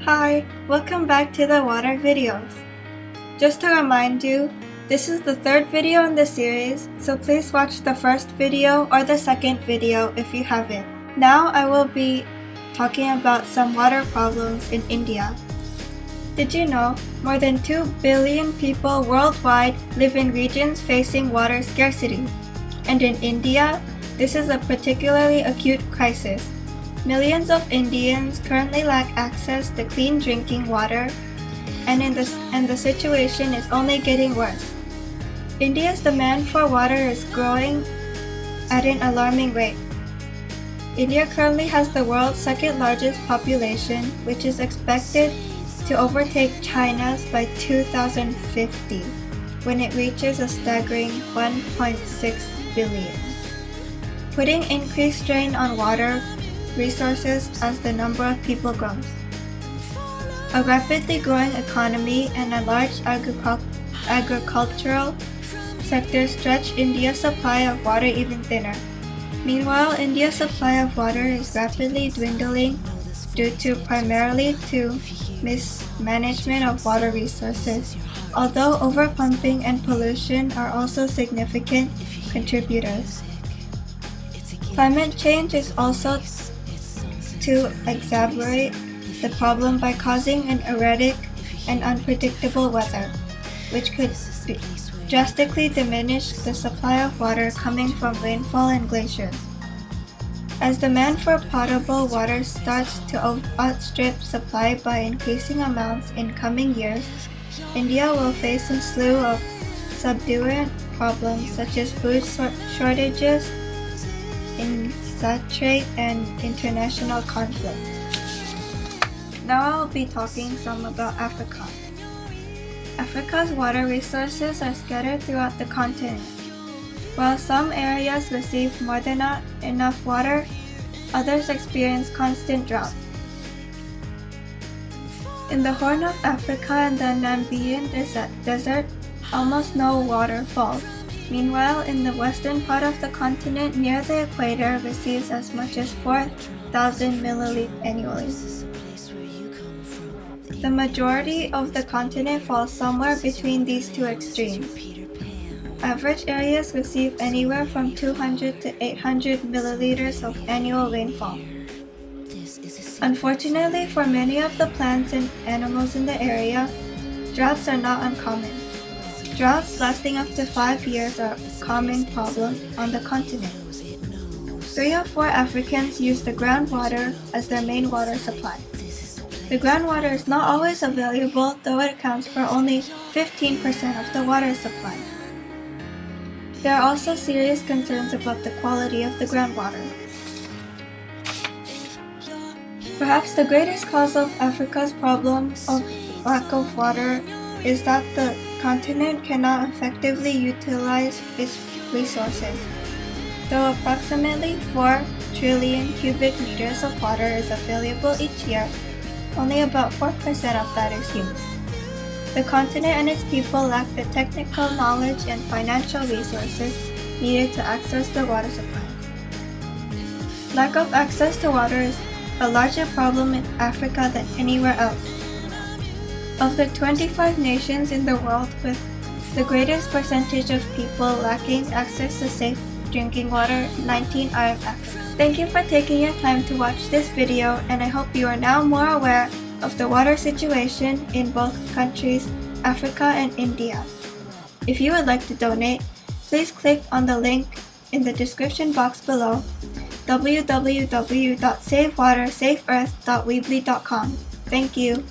Hi, welcome back to the water videos. Just to remind you, this is the third video in the series, so please watch the first video or the second video if you haven't. Now I will be talking about some water problems in India. Did you know more than 2 billion people worldwide live in regions facing water scarcity? And in India, this is a particularly acute crisis. Millions of Indians currently lack access to clean drinking water, and the situation is only getting worse. India's demand for water is growing at an alarming rate. India currently has the world's second largest population, which is expected to overtake China's by 2050, when it reaches a staggering 1.6 billion, putting increased strain on water resources as the number of people grows. A rapidly growing economy and a large agricultural sector stretch India's supply of water even thinner. Meanwhile, India's supply of water is rapidly dwindling due primarily to mismanagement of water resources, although overpumping and pollution are also significant contributors. Climate change is also to exacerbate the problem by causing an erratic and unpredictable weather, which could drastically diminish the supply of water coming from rainfall and glaciers. As demand for potable water starts to outstrip supply by increasing amounts in coming years, India will face a slew of subsequent problems such as food shortages, insatiate, and international conflict. Now I'll be talking some about Africa. Africa's water resources are scattered throughout the continent. While some areas receive more than enough water, others experience constant drought. In the Horn of Africa and the Namibian desert, almost no water falls. Meanwhile, in the western part of the continent near the equator receives as much as 4,000 milliliters annually. The majority of the continent falls somewhere between these two extremes. Average areas receive anywhere from 200 to 800 milliliters of annual rainfall. Unfortunately for many of the plants and animals in the area, droughts are not uncommon. Droughts lasting up to 5 years are a common problem on the continent. 3 of 4 Africans use the groundwater as their main water supply. The groundwater is not always available, though it accounts for only 15% of the water supply. There are also serious concerns about the quality of the groundwater. Perhaps the greatest cause of Africa's problem of lack of water is that the continent cannot effectively utilize its resources. Though approximately 4 trillion cubic meters of water is available each year, only about 4% of that is used. The continent and its people lack the technical knowledge and financial resources needed to access the water supply. Lack of access to water is a larger problem in Africa than anywhere else. Of the 25 nations in the world with the greatest percentage of people lacking access to safe drinking water, 19 are in Africa. Thank you for taking your time to watch this video, and I hope you are now more aware of the water situation in both countries, Africa and India. If you would like to donate, please click on the link in the description box below, www.savewatersafeearth.weebly.com. Thank you.